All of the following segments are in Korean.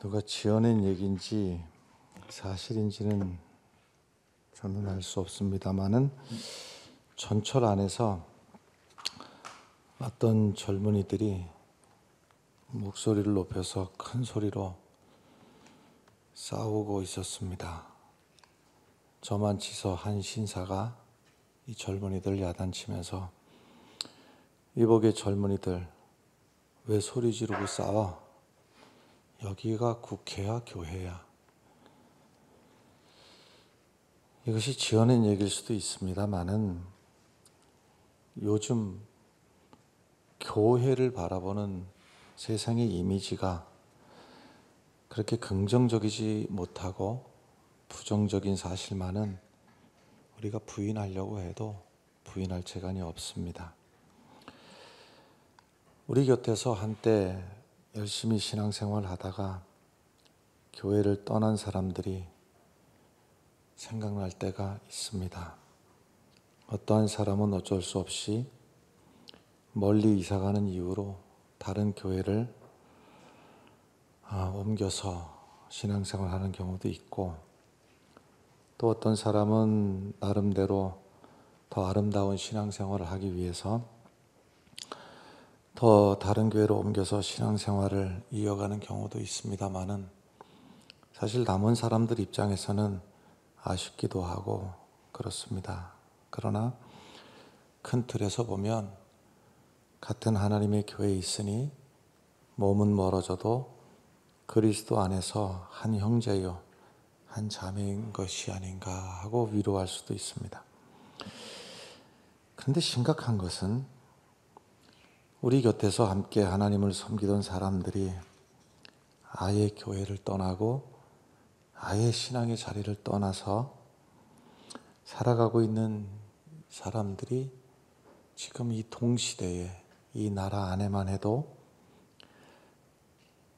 누가 지어낸 얘기인지 사실인지는 저는 알 수 없습니다만은 전철 안에서 어떤 젊은이들이 목소리를 높여서 큰 소리로 싸우고 있었습니다. 저만치서 한 신사가 이 젊은이들 야단치면서 이복의 젊은이들 왜 소리 지르고 싸워? 여기가 국회야 교회야? 이것이 지어낸 얘기일 수도 있습니다만은 요즘 교회를 바라보는 세상의 이미지가 그렇게 긍정적이지 못하고 부정적인 사실만은 우리가 부인하려고 해도 부인할 재간이 없습니다. 우리 곁에서 한때 열심히 신앙생활 하다가 교회를 떠난 사람들이 생각날 때가 있습니다. 어떠한 사람은 어쩔 수 없이 멀리 이사가는 이유로 다른 교회를 옮겨서 신앙생활하는 경우도 있고, 또 어떤 사람은 나름대로 더 아름다운 신앙생활을 하기 위해서 더 다른 교회로 옮겨서 신앙생활을 이어가는 경우도 있습니다만은 사실 남은 사람들 입장에서는 아쉽기도 하고 그렇습니다. 그러나 큰 틀에서 보면 같은 하나님의 교회에 있으니 몸은 멀어져도 그리스도 안에서 한 형제요 한 자매인 것이 아닌가 하고 위로할 수도 있습니다. 그런데 심각한 것은 우리 곁에서 함께 하나님을 섬기던 사람들이 아예 교회를 떠나고 아예 신앙의 자리를 떠나서 살아가고 있는 사람들이 지금 이 동시대에 이 나라 안에만 해도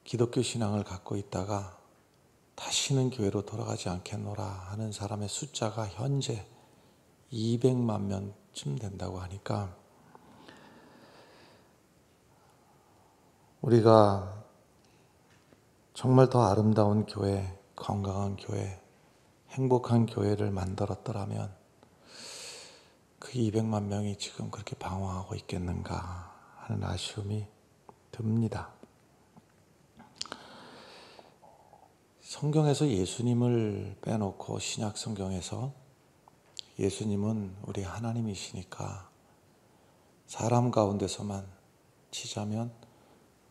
기독교 신앙을 갖고 있다가 다시는 교회로 돌아가지 않겠노라 하는 사람의 숫자가 현재 200만 명쯤 된다고 하니까 우리가 정말 더 아름다운 교회, 건강한 교회, 행복한 교회를 만들었더라면 그 200만 명이 지금 그렇게 방황하고 있겠는가 하는 아쉬움이 듭니다. 성경에서 예수님을 빼놓고 신약 성경에서 예수님은 우리 하나님이시니까 사람 가운데서만 치자면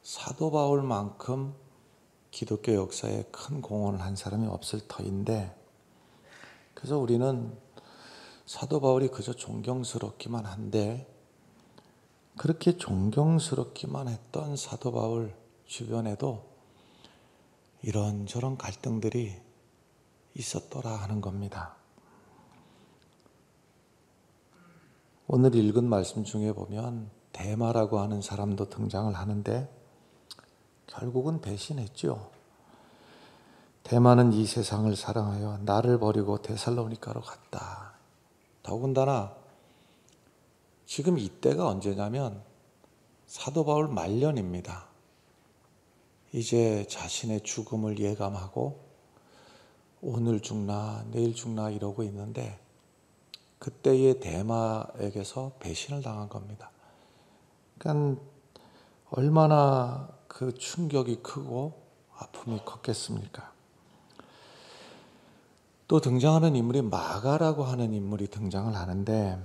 사도 바울만큼 기독교 역사에 큰 공헌을 한 사람이 없을 터인데, 그래서 우리는 사도 바울이 그저 존경스럽기만 한데 그렇게 존경스럽기만 했던 사도 바울 주변에도 이런저런 갈등들이 있었더라 하는 겁니다. 오늘 읽은 말씀 중에 보면 데마라고 하는 사람도 등장을 하는데 결국은 배신했죠. 데마는 이 세상을 사랑하여 나를 버리고 데살로니가로 갔다. 더군다나 지금 이때가 언제냐면 사도 바울 말년입니다. 이제 자신의 죽음을 예감하고 오늘 죽나 내일 죽나 이러고 있는데 그때의 데마에게서 배신을 당한 겁니다. 그러니까 얼마나 그 충격이 크고 아픔이 컸겠습니까? 또 등장하는 인물이 마가라고 하는 인물이 등장을 하는데,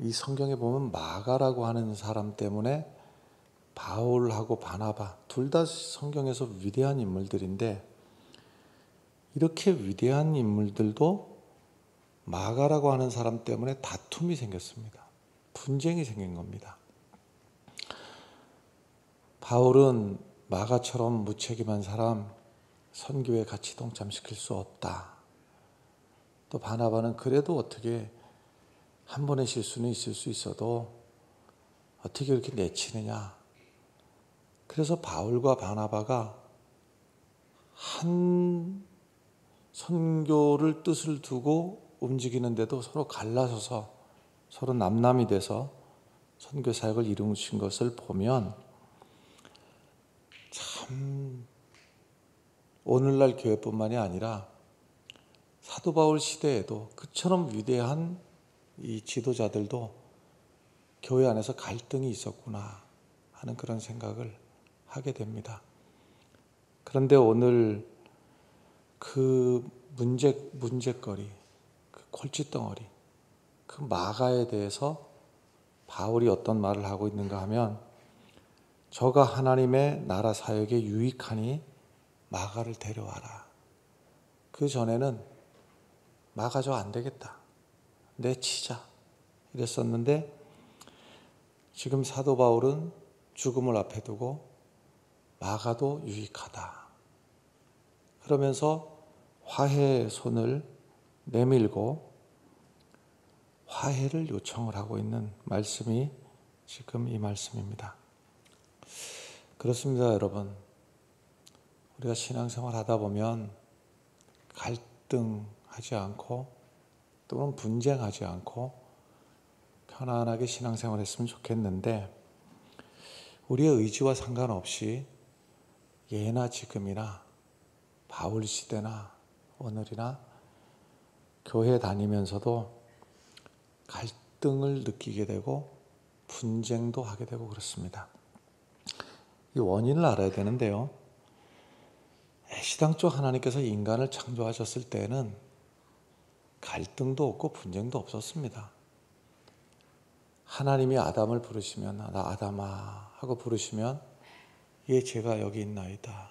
이 성경에 보면 마가라고 하는 사람 때문에 바울하고 바나바 둘 다 성경에서 위대한 인물들인데, 이렇게 위대한 인물들도 마가라고 하는 사람 때문에 다툼이 생겼습니다. 분쟁이 생긴 겁니다. 바울은 마가처럼 무책임한 사람 선교에 같이 동참시킬 수 없다. 또 바나바는 그래도 어떻게 한 번의 실수는 있을 수 있어도 어떻게 이렇게 내치느냐. 그래서 바울과 바나바가 한 선교를 뜻을 두고 움직이는데도 서로 갈라서서 서로 남남이 돼서 선교 사역을 이루신 것을 보면 참 오늘날 교회뿐만이 아니라 사도 바울 시대에도 그처럼 위대한 이 지도자들도 교회 안에서 갈등이 있었구나 하는 그런 생각을 하게 됩니다. 그런데 오늘 그 문제거리, 그 골칫덩어리, 그 마가에 대해서 바울이 어떤 말을 하고 있는가 하면, 저가 하나님의 나라 사역에 유익하니 마가를 데려와라. 그 전에는 마가 저 안 되겠다, 내치자 이랬었는데, 지금 사도 바울은 죽음을 앞에 두고 마가도 유익하다 그러면서 화해의 손을 내밀고 화해를 요청을 하고 있는 말씀이 지금 이 말씀입니다. 그렇습니다, 여러분. 우리가 신앙생활 하다 보면 갈등하지 않고 또는 분쟁하지 않고 편안하게 신앙생활 했으면 좋겠는데, 우리의 의지와 상관없이 예나 지금이나 바울 시대나 오늘이나 교회 다니면서도 갈등을 느끼게 되고 분쟁도 하게 되고 그렇습니다. 이 원인을 알아야 되는데요, 애시당초 하나님께서 인간을 창조하셨을 때는 갈등도 없고 분쟁도 없었습니다. 하나님이 아담을 부르시면 나 아담아 하고 부르시면 예 제가 여기 있나이다.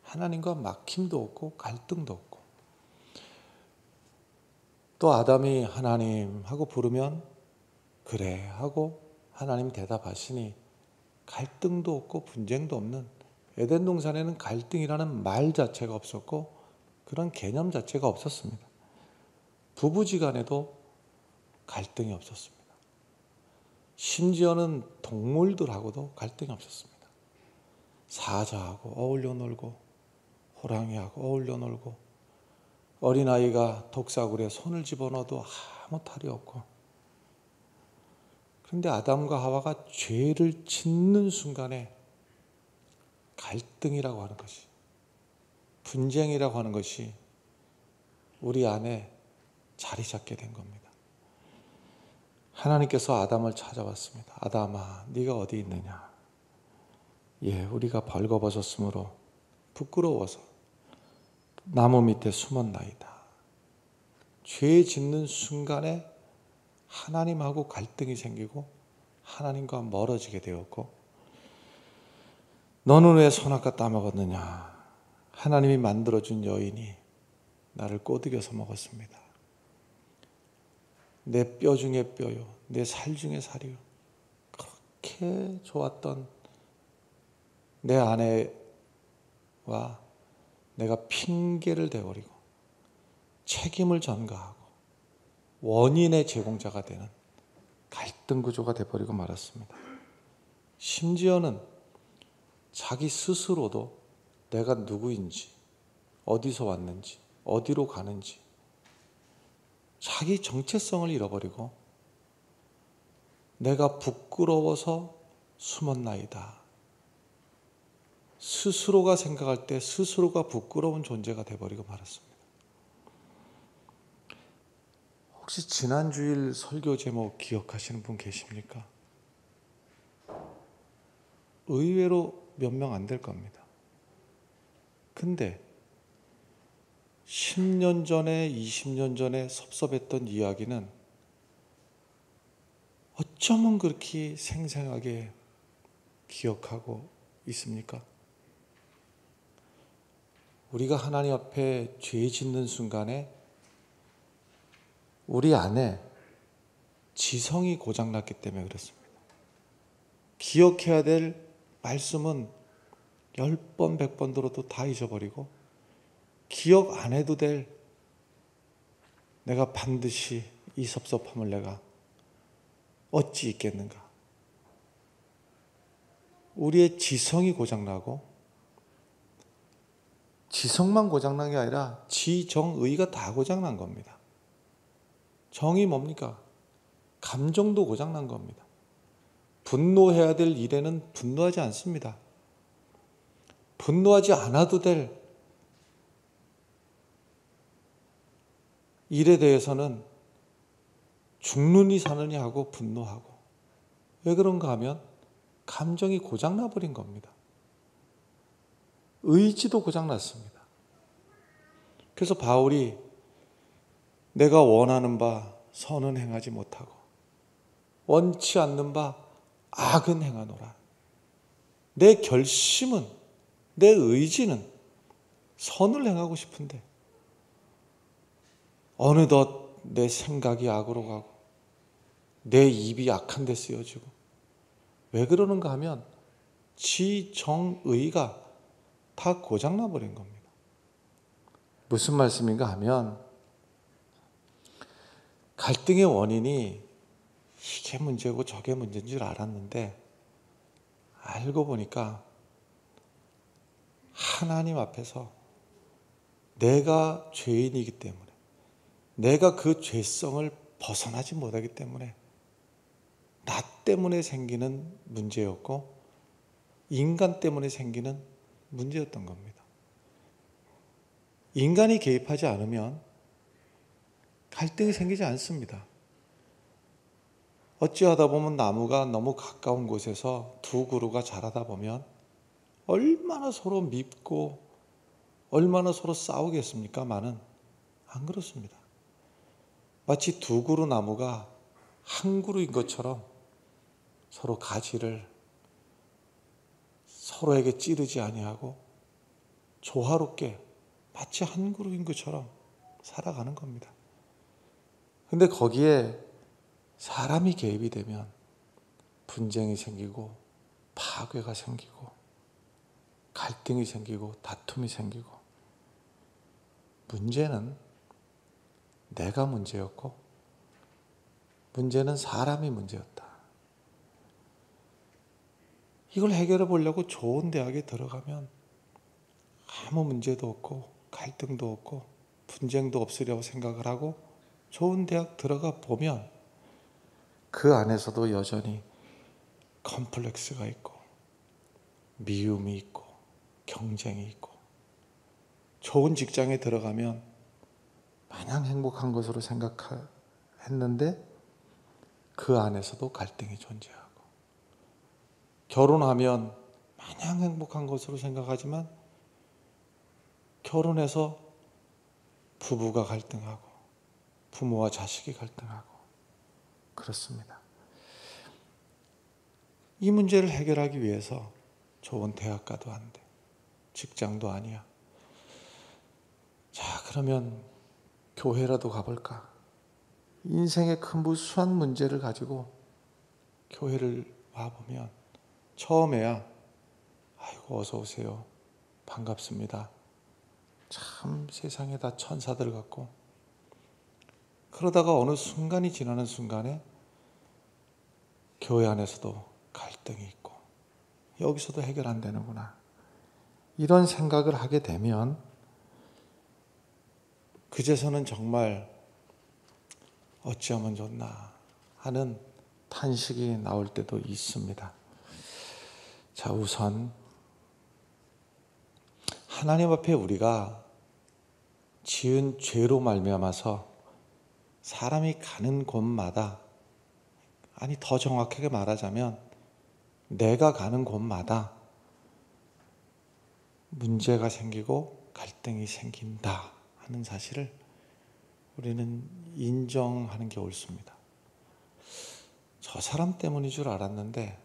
하나님과 막힘도 없고 갈등도 없고, 또 아담이 하나님 하고 부르면 그래 하고 하나님 대답하시니 갈등도 없고 분쟁도 없는, 에덴 동산에는 갈등이라는 말 자체가 없었고 그런 개념 자체가 없었습니다. 부부지간에도 갈등이 없었습니다. 심지어는 동물들하고도 갈등이 없었습니다. 사자하고 어울려 놀고 호랑이하고 어울려 놀고 어린아이가 독사굴에 손을 집어넣어도 아무 탈이 없고, 그런데 아담과 하와가 죄를 짓는 순간에 갈등이라고 하는 것이, 분쟁이라고 하는 것이 우리 안에 자리 잡게 된 겁니다. 하나님께서 아담을 찾아왔습니다. 아담아, 네가 어디 있느냐? 예, 우리가 벌거벗었으므로 부끄러워서 나무 밑에 숨었나이다. 죄 짓는 순간에 하나님하고 갈등이 생기고 하나님과 멀어지게 되었고, 너는 왜 선악과 따먹었느냐? 하나님이 만들어준 여인이 나를 꼬드겨서 먹었습니다. 내 뼈 중에 뼈요, 내 살 중에 살이요. 그렇게 좋았던 내 아내와 내가 핑계를 대버리고 책임을 전가하고 원인의 제공자가 되는 갈등 구조가 되어버리고 말았습니다. 심지어는 자기 스스로도 내가 누구인지, 어디서 왔는지, 어디로 가는지 자기 정체성을 잃어버리고 내가 부끄러워서 숨었나이다. 스스로가 생각할 때 스스로가 부끄러운 존재가 되어버리고 말았습니다. 혹시 지난 주일 설교 제목 기억하시는 분 계십니까? 의외로 몇 명 안 될 겁니다. 근데 10년 전에 20년 전에 섭섭했던 이야기는 어쩌면 그렇게 생생하게 기억하고 있습니까? 우리가 하나님 앞에 죄 짓는 순간에 우리 안에 지성이 고장났기 때문에 그렇습니다. 기억해야 될 말씀은 10번 100번 들어도 다 잊어버리고, 기억 안 해도 될 내가 반드시 이 섭섭함을 내가 어찌 있겠는가. 우리의 지성이 고장나고, 지성만 고장난 게 아니라 지정의가 다 고장난 겁니다. 정이 뭡니까? 감정도 고장난 겁니다. 분노해야 될 일에는 분노하지 않습니다. 분노하지 않아도 될 일에 대해서는 죽느니 사느니 하고 분노하고. 왜 그런가 하면 감정이 고장나 버린 겁니다. 의지도 고장났습니다. 그래서 바울이 내가 원하는 바 선은 행하지 못하고 원치 않는 바 악은 행하노라. 내 결심은, 내 의지는 선을 행하고 싶은데 어느덧 내 생각이 악으로 가고 내 입이 악한 데 쓰여지고. 왜 그러는가 하면 지정의가 다 고장나 버린 겁니다. 무슨 말씀인가 하면 갈등의 원인이 이게 문제고 저게 문제인 줄 알았는데 알고 보니까 하나님 앞에서 내가 죄인이기 때문에, 내가 그 죄성을 벗어나지 못하기 때문에 나 때문에 생기는 문제였고 인간 때문에 생기는 문제였던 겁니다. 인간이 개입하지 않으면 갈등이 생기지 않습니다. 어찌하다 보면 나무가 너무 가까운 곳에서 두 그루가 자라다 보면 얼마나 서로 밉고 얼마나 서로 싸우겠습니까마는 안 그렇습니다. 마치 두 그루 나무가 한 그루인 것처럼 서로 가지를 서로에게 찌르지 아니하고 조화롭게 마치 한 그루인 것처럼 살아가는 겁니다. 근데 거기에 사람이 개입이 되면 분쟁이 생기고 파괴가 생기고 갈등이 생기고 다툼이 생기고. 문제는 내가 문제였고 문제는 사람이 문제였다. 이걸 해결해 보려고 좋은 대학에 들어가면 아무 문제도 없고 갈등도 없고 분쟁도 없으려고 생각을 하고 좋은 대학 들어가 보면 그 안에서도 여전히 컴플렉스가 있고 미움이 있고 경쟁이 있고. 좋은 직장에 들어가면 마냥 행복한 것으로 생각했는데 그 안에서도 갈등이 존재하고, 결혼하면 마냥 행복한 것으로 생각하지만 결혼해서 부부가 갈등하고 부모와 자식이 갈등하고 그렇습니다. 이 문제를 해결하기 위해서 좋은 대학 가도 안 돼. 직장도 아니야. 자, 그러면 교회라도 가볼까? 인생의 큰 무수한 문제를 가지고 교회를 와보면 처음에야 아이고 어서 오세요. 반갑습니다. 참 세상에 다 천사들 같고. 그러다가 어느 순간이 지나는 순간에 교회 안에서도 갈등이 있고 여기서도 해결 안 되는구나. 이런 생각을 하게 되면 그제서는 정말 어찌하면 좋나 하는 탄식이 나올 때도 있습니다. 자, 우선 하나님 앞에 우리가 지은 죄로 말미암아서 사람이 가는 곳마다, 아니 더 정확하게 말하자면 내가 가는 곳마다 문제가 생기고 갈등이 생긴다 하는 사실을 우리는 인정하는 게 옳습니다. 저 사람 때문인 줄 알았는데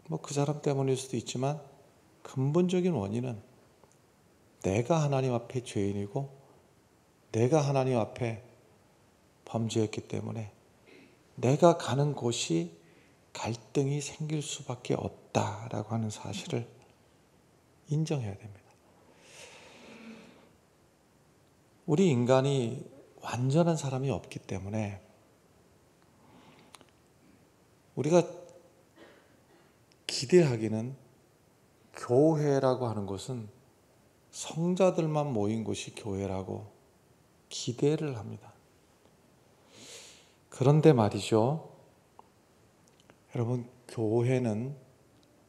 뭐 그 사람 때문일 수도 있지만 근본적인 원인은 내가 하나님 앞에 죄인이고 내가 하나님 앞에 범죄했기 때문에 내가 가는 곳이 갈등이 생길 수밖에 없다라고 하는 사실을 인정해야 됩니다. 우리 인간이 완전한 사람이 없기 때문에 우리가 기대하기는 교회라고 하는 곳은 성자들만 모인 곳이 교회라고 기대를 합니다. 그런데 말이죠. 여러분, 교회는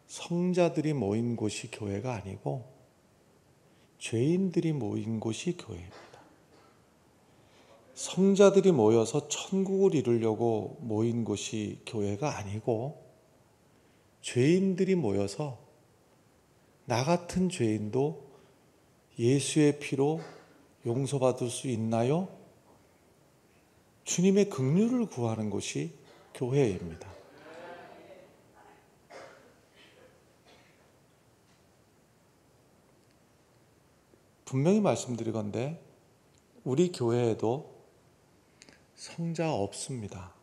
성자들이 모인 곳이 교회가 아니고 죄인들이 모인 곳이 교회입니다. 성자들이 모여서 천국을 이루려고 모인 곳이 교회가 아니고 죄인들이 모여서 나 같은 죄인도 예수의 피로 용서받을 수 있나요? 주님의 긍휼을 구하는 곳이 교회입니다. 분명히 말씀드리건대 우리 교회에도 성자 없습니다.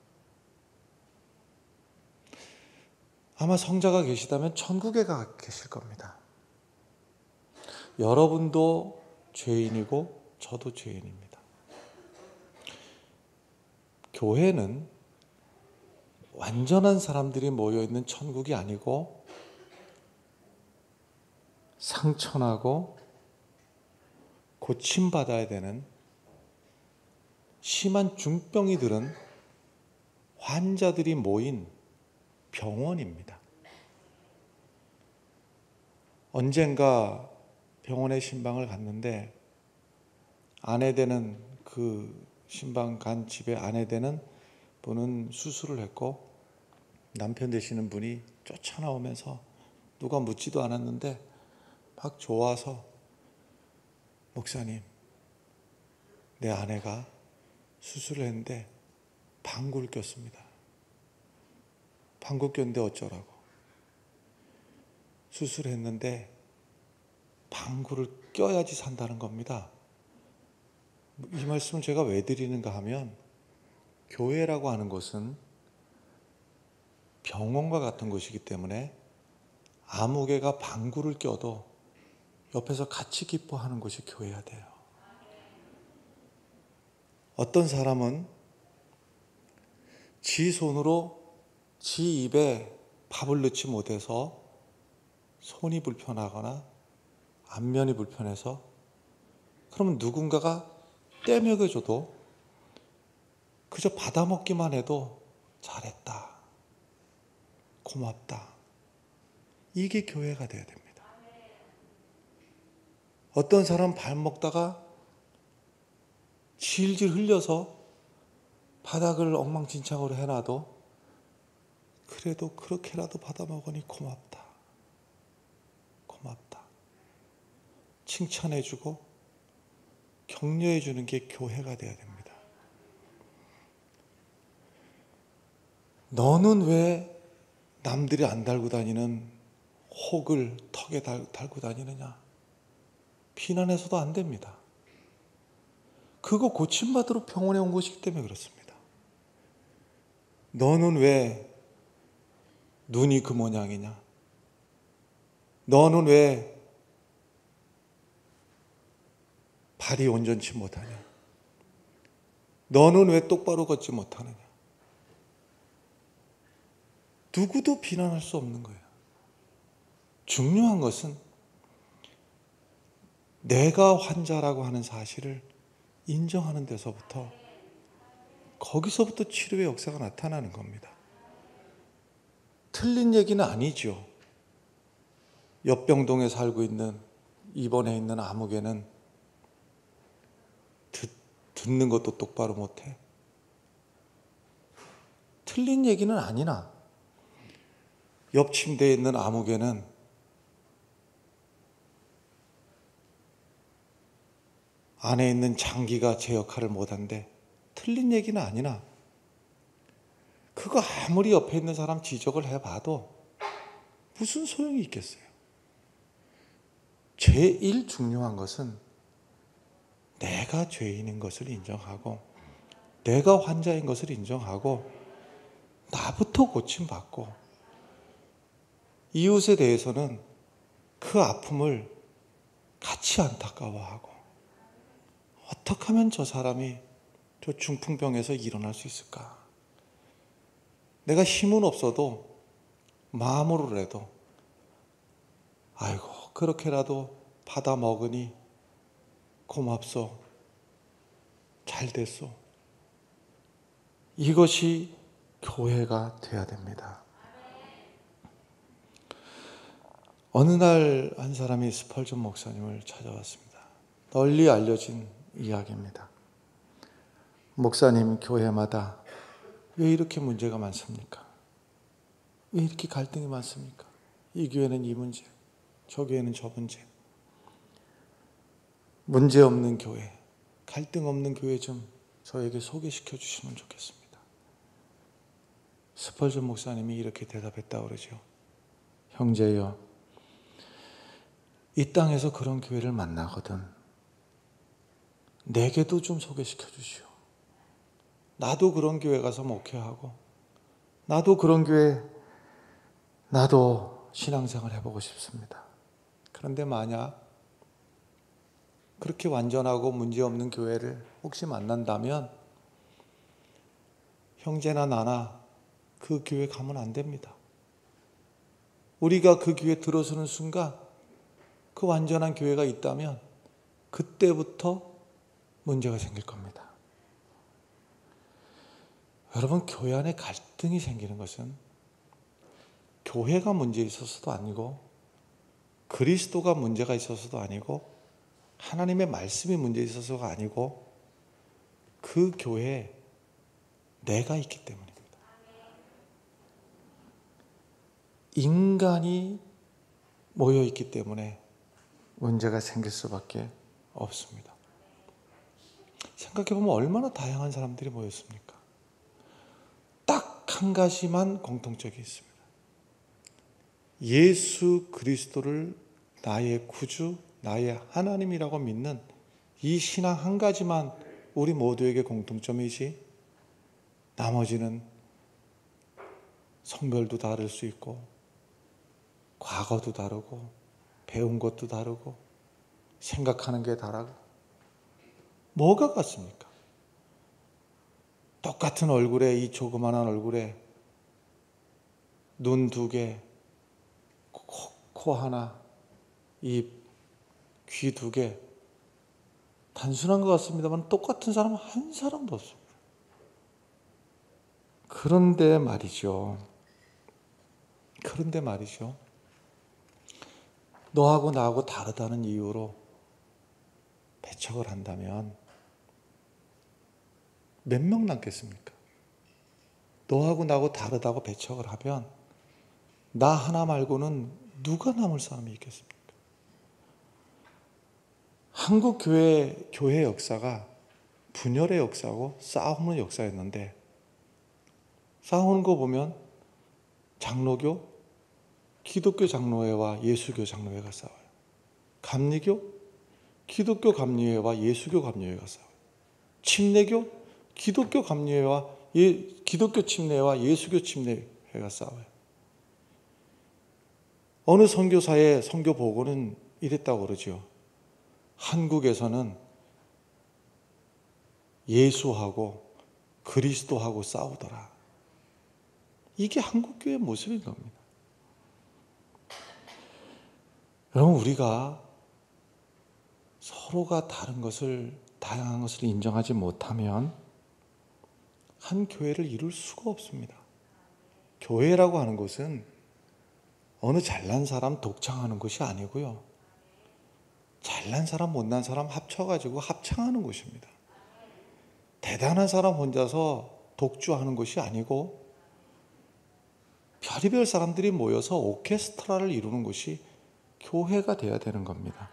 아마 성자가 계시다면 천국에 가 계실 겁니다. 여러분도 죄인이고 저도 죄인입니다. 교회는 완전한 사람들이 모여있는 천국이 아니고 상처나고 고침받아야 되는 심한 중병이 들은 환자들이 모인 병원입니다. 언젠가 병원에 신방을 갔는데 아내 되는 그 신방 간 집에 아내 되는 분은 수술을 했고 남편 되시는 분이 쫓아나오면서 누가 묻지도 않았는데 막 좋아서 목사님, 내 아내가 수술을 했는데 방구를 꼈습니다. 방구 꼈는데 어쩌라고. 수술했는데 방구를 껴야지 산다는 겁니다. 이 말씀을 제가 왜 드리는가 하면 교회라고 하는 것은 병원과 같은 곳이기 때문에 아무개가 방구를 껴도 옆에서 같이 기뻐하는 곳이 교회야 돼요. 어떤 사람은 지 손으로 지 입에 밥을 넣지 못해서 손이 불편하거나 안면이 불편해서 그러면 누군가가 떼먹여줘도 그저 받아먹기만 해도 잘했다, 고맙다, 이게 교회가 돼야 됩니다. 어떤 사람 밥 먹다가 질질 흘려서 바닥을 엉망진창으로 해놔도 그래도 그렇게라도 받아먹으니 고맙다, 고맙다, 칭찬해주고 격려해주는 게 교회가 돼야 됩니다. 너는 왜 남들이 안 달고 다니는 혹을 턱에 달고 다니느냐? 비난해서도 안 됩니다. 그거 고침받으러 병원에 온 것이기 때문에 그렇습니다. 너는 왜 눈이 그 모양이냐? 너는 왜 발이 온전치 못하냐? 너는 왜 똑바로 걷지 못하느냐? 누구도 비난할 수 없는 거예요. 중요한 것은 내가 환자라고 하는 사실을 인정하는 데서부터 거기서부터 치료의 역사가 나타나는 겁니다. 틀린 얘기는 아니죠. 옆병동에 살고 있는 입원해 있는 아무개는 듣는 것도 똑바로 못해. 틀린 얘기는 아니나 옆 침대에 있는 아무개는 안에 있는 장기가 제 역할을 못한대. 틀린 얘기는 아니나 그거 아무리 옆에 있는 사람 지적을 해봐도 무슨 소용이 있겠어요. 제일 중요한 것은 내가 죄인인 것을 인정하고 내가 환자인 것을 인정하고 나부터 고침받고 이웃에 대해서는 그 아픔을 같이 안타까워하고 어떻게 하면 저 사람이 저 중풍병에서 일어날 수 있을까? 내가 힘은 없어도 마음으로라도 아이고 그렇게라도 받아 먹으니 고맙소, 잘 됐소. 이것이 교회가 돼야 됩니다. 어느 날 한 사람이 스펄전 목사님을 찾아왔습니다. 널리 알려진 이야기입니다. 목사님 교회마다 왜 이렇게 문제가 많습니까? 왜 이렇게 갈등이 많습니까? 이 교회는 이 문제, 저 교회는 저 문제 없는 교회, 갈등 없는 교회 좀 저에게 소개시켜 주시면 좋겠습니다. 스펄전 목사님이 이렇게 대답했다고 그러죠. 형제여, 이 땅에서 그런 교회를 만나거든 내게도 좀 소개시켜 주시오. 나도 그런 교회 가서 목회하고 나도 그런 교회, 나도 신앙생활 해보고 싶습니다. 그런데 만약 그렇게 완전하고 문제없는 교회를 혹시 만난다면 형제나 나나 그 교회 가면 안 됩니다. 우리가 그 교회 들어서는 순간 그 완전한 교회가 있다면 그때부터 문제가 생길 겁니다. 여러분, 교회 안에 갈등이 생기는 것은 교회가 문제 있어서도 아니고 그리스도가 문제가 있어서도 아니고 하나님의 말씀이 문제 있어서가 아니고 그 교회에 내가 있기 때문입니다. 인간이 모여 있기 때문에 문제가 생길 수밖에 없습니다. 생각해보면 얼마나 다양한 사람들이 모였습니까? 딱 한 가지만 공통점이 있습니다. 예수 그리스도를 나의 구주, 나의 하나님이라고 믿는 이 신앙 한 가지만 우리 모두에게 공통점이지 나머지는 성별도 다를 수 있고 과거도 다르고 배운 것도 다르고 생각하는 게 다르고 뭐가 같습니까? 똑같은 얼굴에 이 조그만한 얼굴에 눈 2개, 코 하나, 입, 귀 2개 단순한 것 같습니다만 똑같은 사람은 한 사람도 없습니다. 그런데 말이죠. 너하고 나하고 다르다는 이유로 배척을 한다면 몇 명 남겠습니까? 너하고 나하고 다르다고 배척을 하면 나 하나 말고는 누가 남을 사람이 있겠습니까? 한국 교회 역사가 분열의 역사고 싸움의 역사였는데 싸우는 거 보면 장로교, 기독교 장로회와 예수교 장로회가 싸워요. 감리교, 기독교 감리회와 예수교 감리회가 싸워요. 침례교, 기독교 감리회와 기독교 침례와 예수교 침례회가 싸워요. 어느 선교사의 선교 보고는 이랬다고 그러죠. 한국에서는 예수하고 그리스도하고 싸우더라. 이게 한국교회의 모습인 겁니다. 여러분, 우리가 서로가 다양한 것을 인정하지 못하면 한 교회를 이룰 수가 없습니다. 교회라고 하는 것은 어느 잘난 사람 독창하는 것이 아니고요. 잘난 사람 못난 사람 합쳐가지고 합창하는 곳입니다. 대단한 사람 혼자서 독주하는 것이 아니고 별의별 사람들이 모여서 오케스트라를 이루는 것이 교회가 돼야 되는 겁니다.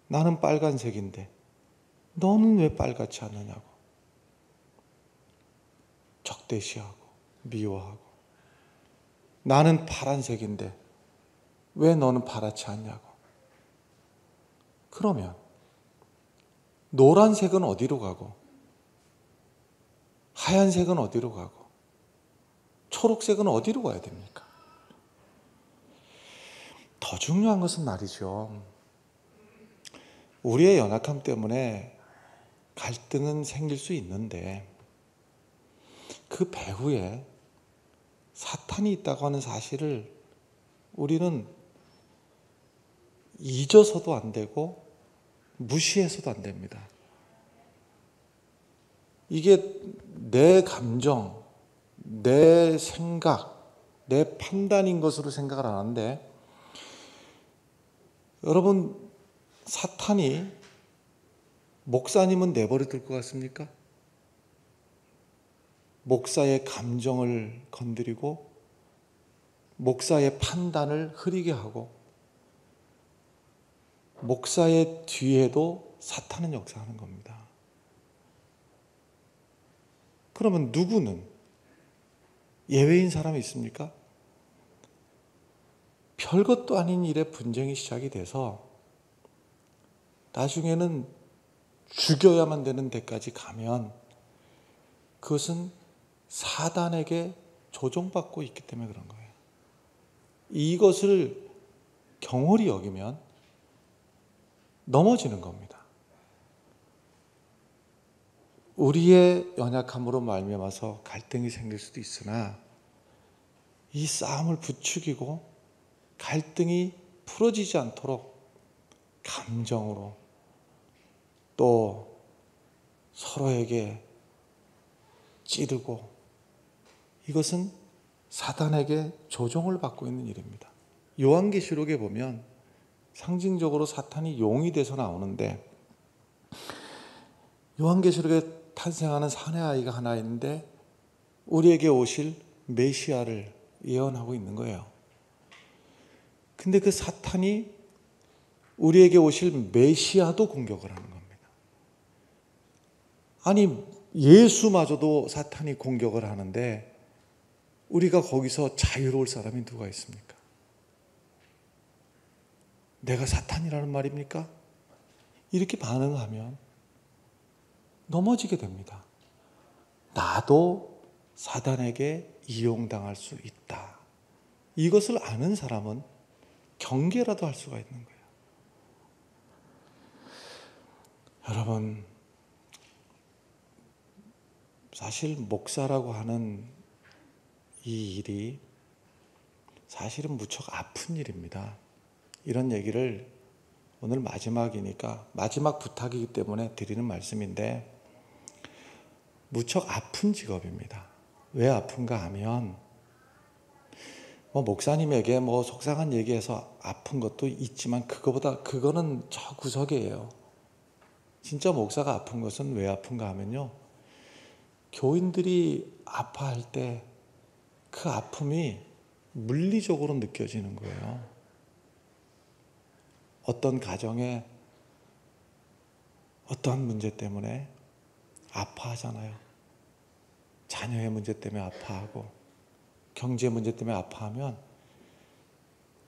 나는 빨간색인데 너는 왜 빨갛지 않느냐고 적대시하고 미워하고, 나는 파란색인데 왜 너는 파랗지 않냐고. 그러면 노란색은 어디로 가고 하얀색은 어디로 가고 초록색은 어디로 가야 됩니까? 더 중요한 것은 말이죠. 우리의 연약함 때문에 갈등은 생길 수 있는데 그 배후에 사탄이 있다고 하는 사실을 우리는 잊어서도 안 되고 무시해서도 안 됩니다. 이게 내 감정, 내 생각, 내 판단인 것으로 생각을 안 하는데, 여러분, 사탄이 목사님은 내버려 둘 것 같습니까? 목사의 감정을 건드리고 목사의 판단을 흐리게 하고 목사의 뒤에도 사탄은 역사하는 겁니다. 그러면 누구는 예외인 사람이 있습니까? 별것도 아닌 일에 분쟁이 시작이 돼서 나중에는 죽여야만 되는 데까지 가면 그것은 사단에게 조종받고 있기 때문에 그런 거예요. 이것을 경홀히 여기면 넘어지는 겁니다. 우리의 연약함으로 말미암아서 갈등이 생길 수도 있으나 이 싸움을 부추기고 갈등이 풀어지지 않도록 감정으로 또 서로에게 찌르고 이것은 사단에게 조종을 받고 있는 일입니다. 요한계시록에 보면 상징적으로 사탄이 용이 돼서 나오는데 요한계시록에 탄생하는 사내 아이가 하나 있는데 우리에게 오실 메시아를 예언하고 있는 거예요. 근데 그 사탄이 우리에게 오실 메시아도 공격을 하는 겁니다. 아니 예수마저도 사탄이 공격을 하는데 우리가 거기서 자유로울 사람이 누가 있습니까? 내가 사탄이라는 말입니까? 이렇게 반응하면 넘어지게 됩니다. 나도 사단에게 이용당할 수 있다. 이것을 아는 사람은 경계라도 할 수가 있는 거예요. 여러분, 사실 목사라고 하는 이 일이 사실은 무척 아픈 일입니다. 이런 얘기를 오늘 마지막이니까 마지막 부탁이기 때문에 드리는 말씀인데 무척 아픈 직업입니다. 왜 아픈가 하면 목사님에게 속상한 얘기해서 아픈 것도 있지만 그거는 저 구석이에요. 진짜 목사가 아픈 것은 왜 아픈가 하면요. 교인들이 아파할 때 그 아픔이 물리적으로 느껴지는 거예요. 어떤 가정에 어떠한 문제 때문에 아파하잖아요. 자녀의 문제 때문에 아파하고 경제 문제 때문에 아파하면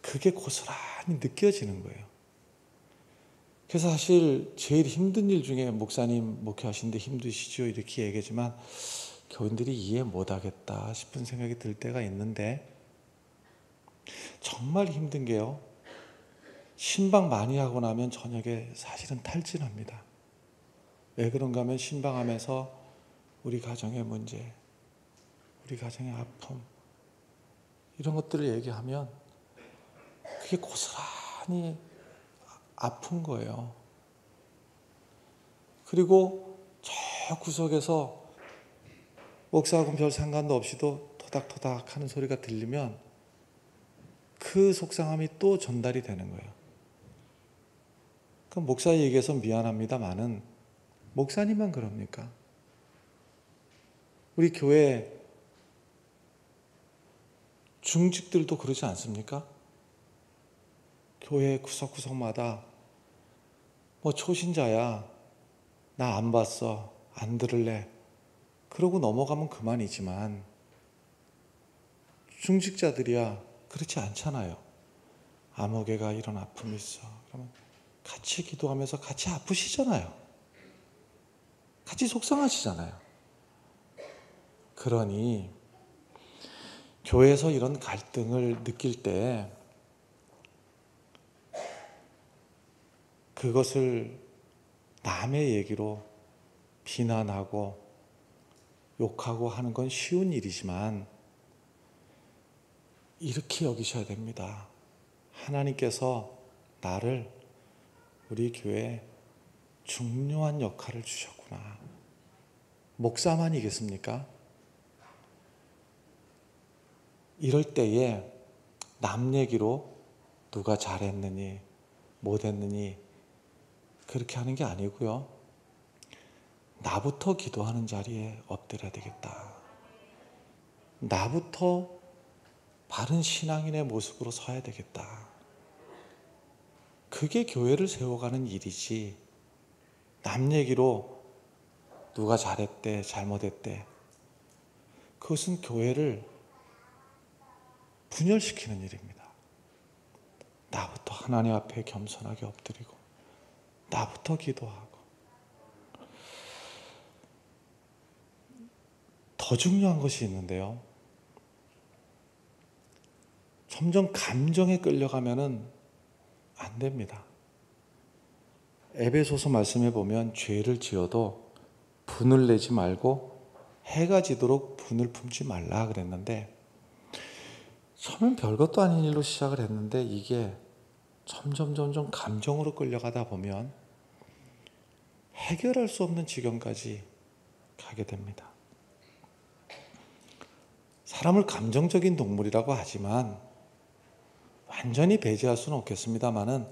그게 고스란히 느껴지는 거예요. 그래서 사실 제일 힘든 일 중에 목사님 목회하시는데 힘드시죠? 이렇게 얘기하지만 교인들이 이해 못하겠다 싶은 생각이 들 때가 있는데 정말 힘든 게요. 신방 많이 하고 나면 저녁에 사실은 탈진합니다. 왜 그런가 하면 신방하면서 우리 가정의 문제, 우리 가정의 아픔 이런 것들을 얘기하면 그게 고스란히 아픈 거예요. 그리고 저 구석에서 목사하고는 별 상관도 없이도 토닥토닥 하는 소리가 들리면 그 속상함이 또 전달이 되는 거예요. 그럼 목사 얘기해서 미안합니다만은 목사님만 그럽니까? 우리 교회 중직들도 그러지 않습니까? 교회 구석구석마다 초신자야, 나 안 봤어, 안 들을래 그러고 넘어가면 그만이지만 중직자들이야 그렇지 않잖아요. 아무개가 이런 아픔이 있어. 그러면 같이 기도하면서 같이 아프시잖아요. 같이 속상하시잖아요. 그러니 교회에서 이런 갈등을 느낄 때 그것을 남의 얘기로 비난하고 욕하고 하는 건 쉬운 일이지만 이렇게 여기셔야 됩니다. 하나님께서 나를 우리 교회에 중요한 역할을 주셨구나. 목사만이겠습니까? 이럴 때에 남 얘기로 누가 잘했느니 못했느니 그렇게 하는 게 아니고요. 나부터 기도하는 자리에 엎드려야 되겠다. 나부터 바른 신앙인의 모습으로 서야 되겠다. 그게 교회를 세워가는 일이지, 남 얘기로 누가 잘했대 잘못했대, 그것은 교회를 분열시키는 일입니다. 나부터 하나님 앞에 겸손하게 엎드리고 나부터 기도하고. 더 중요한 것이 있는데요, 점점 감정에 끌려가면은 안 됩니다. 에베소서 말씀에 보면 죄를 지어도 분을 내지 말고 해가 지도록 분을 품지 말라 그랬는데, 처음엔 별것도 아닌 일로 시작을 했는데 이게 점점 감정으로 끌려가다 보면 해결할 수 없는 지경까지 가게 됩니다. 사람을 감정적인 동물이라고 하지만 완전히 배제할 수는 없겠습니다만은,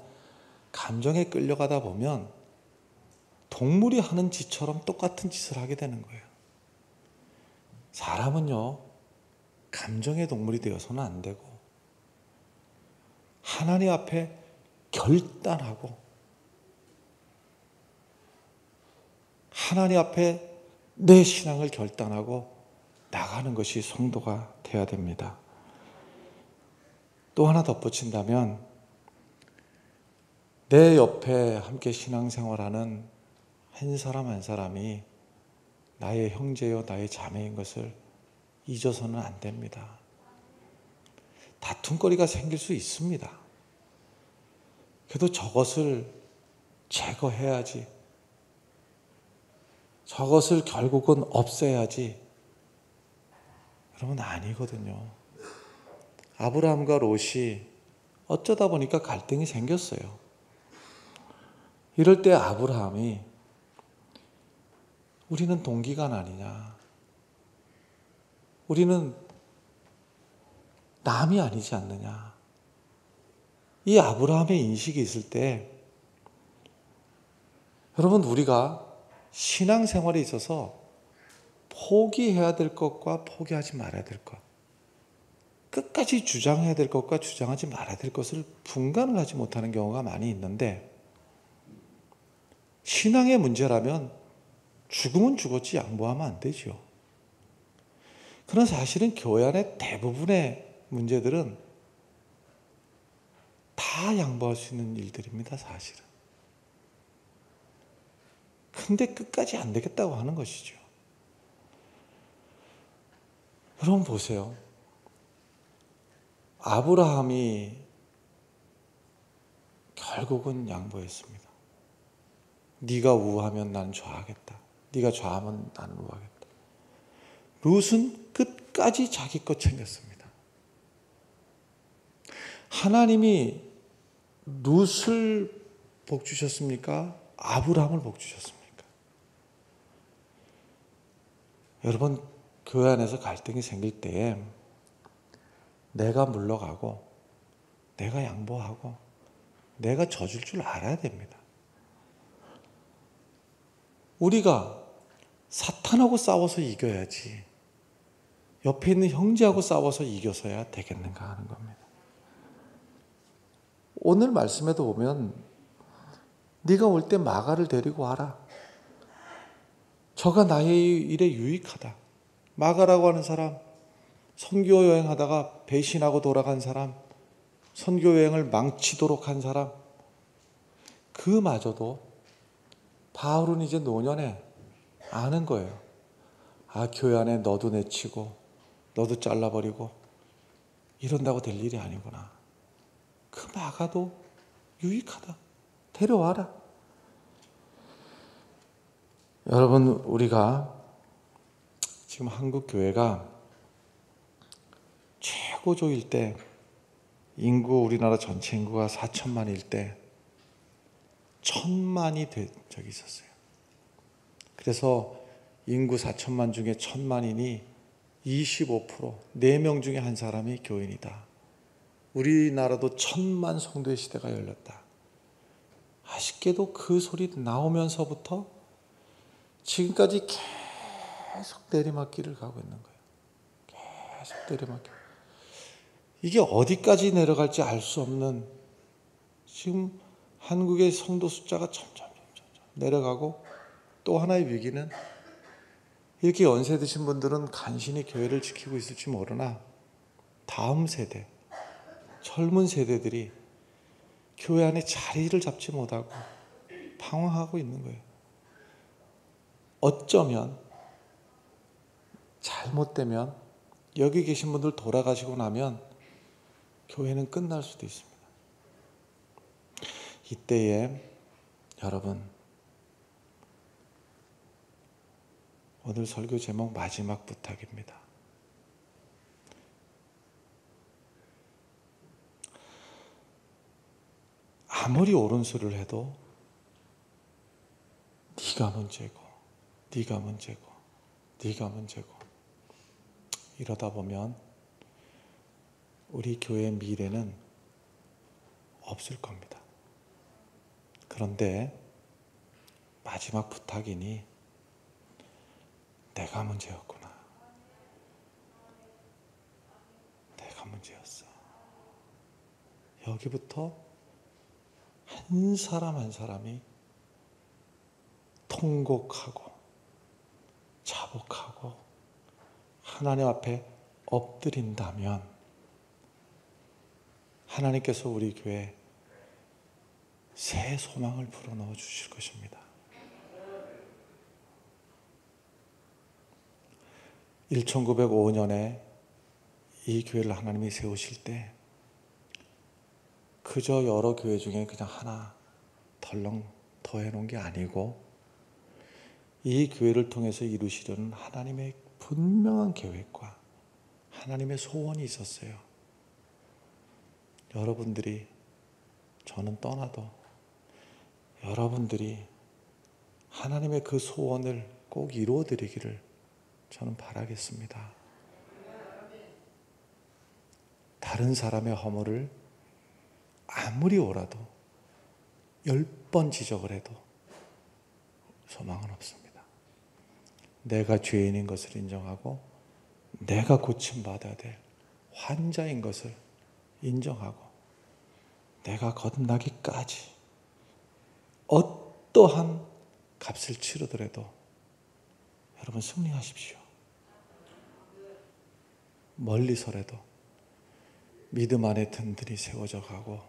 감정에 끌려가다 보면 동물이 하는 짓처럼 똑같은 짓을 하게 되는 거예요. 사람은요, 감정의 동물이 되어서는 안 되고 하나님 앞에 결단하고 하나님 앞에 내 신앙을 결단하고 나가는 것이 성도가 되어야 됩니다. 또 하나 덧붙인다면, 내 옆에 함께 신앙생활하는 한 사람 한 사람이 나의 형제요 나의 자매인 것을 잊어서는 안 됩니다. 다툼거리가 생길 수 있습니다. 그래도 저것을 제거해야지, 저것을 결국은 없애야지, 여러분 아니거든요. 아브라함과 롯이 어쩌다 보니까 갈등이 생겼어요. 이럴 때 아브라함이 우리는 동기간 아니냐, 우리는 남이 아니지 않느냐, 이 아브라함의 인식이 있을 때, 여러분 우리가 신앙생활에 있어서 포기해야 될 것과 포기하지 말아야 될 것, 끝까지 주장해야 될 것과 주장하지 말아야 될 것을 분간을 하지 못하는 경우가 많이 있는데, 신앙의 문제라면 죽으면 죽었지 양보하면 안 되죠. 그러나 사실은 교회 안에 대부분의 문제들은 다 양보할 수 있는 일들입니다, 사실은. 근데 끝까지 안 되겠다고 하는 것이죠. 여러분 보세요. 아브라함이 결국은 양보했습니다. 네가 우하면 난 좌하겠다. 네가 좌하면 나는 우하겠다. 룻은 끝까지 자기 것 챙겼습니다. 하나님이 룻을 복 주셨습니까? 아브라함을 복 주셨습니까? 여러분, 교회 안에서 갈등이 생길 때에 내가 물러가고 내가 양보하고 내가 져줄 줄 알아야 됩니다. 우리가 사탄하고 싸워서 이겨야지 옆에 있는 형제하고 싸워서 이겨서야 되겠는가 하는 겁니다. 오늘 말씀에도 보면 네가 올 때 마가를 데리고 와라. 저가 나의 일에 유익하다. 마가라고 하는 사람, 선교 여행하다가 배신하고 돌아간 사람, 선교 여행을 망치도록 한 사람, 그마저도 바울은 이제 노년에 아는 거예요. 아, 교회 안에 너도 내치고 너도 잘라버리고 이런다고 될 일이 아니구나. 그 마가도 유익하다. 데려와라. 여러분, 우리가 지금 한국 교회가 최고조일 때, 우리나라 전체 인구가 4천만일 때 1,000만이 된 적이 있었어요. 그래서 인구 4천만 중에 1,000만인이 25%, 4명 중에 한 사람이 교인이다. 우리나라도 1,000만 성도의 시대가 열렸다. 아쉽게도 그 소리 나오면서부터 지금까지 계속 내리막길을 가고 있는 거예요. 계속 내리막길. 이게 어디까지 내려갈지 알 수 없는, 지금 한국의 성도 숫자가 점점 내려가고, 또 하나의 위기는 이렇게 연세 드신 분들은 간신히 교회를 지키고 있을지 모르나 다음 세대, 젊은 세대들이 교회 안에 자리를 잡지 못하고 방황하고 있는 거예요. 어쩌면 잘못되면 여기 계신 분들 돌아가시고 나면 교회는 끝날 수도 있습니다. 이때에 여러분, 오늘 설교 제목 마지막 부탁입니다. 아무리 옳은 소리를 해도 네가 문제고, 네가 문제고, 네가 문제고, 이러다 보면 우리 교회의 미래는 없을 겁니다. 그런데 마지막 부탁이니 내가 문제였구나. 내가 문제였어. 여기부터 한 사람 한 사람이 통곡하고 자복하고 하나님 앞에 엎드린다면 하나님께서 우리 교회에 새 소망을 불어넣어 주실 것입니다. 1905년에 이 교회를 하나님이 세우실 때 그저 여러 교회 중에 그냥 하나 덜렁 더 해놓은 게 아니고 이 교회를 통해서 이루시려는 하나님의 분명한 계획과 하나님의 소원이 있었어요. 여러분들이, 저는 떠나도 여러분들이 하나님의 그 소원을 꼭 이루어드리기를 저는 바라겠습니다. 다른 사람의 허물을 아무리 옳아도 10번 지적을 해도 소망은 없습니다. 내가 죄인인 것을 인정하고 내가 고침받아야 될 환자인 것을 인정하고 내가 거듭나기까지 어떠한 값을 치르더라도 여러분 승리하십시오. 멀리서라도 믿음 안에 든든히 세워져 가고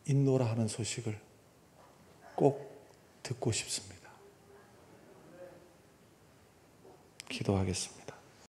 있노라 하는 소식을 꼭 듣고 싶습니다. 기도하겠습니다.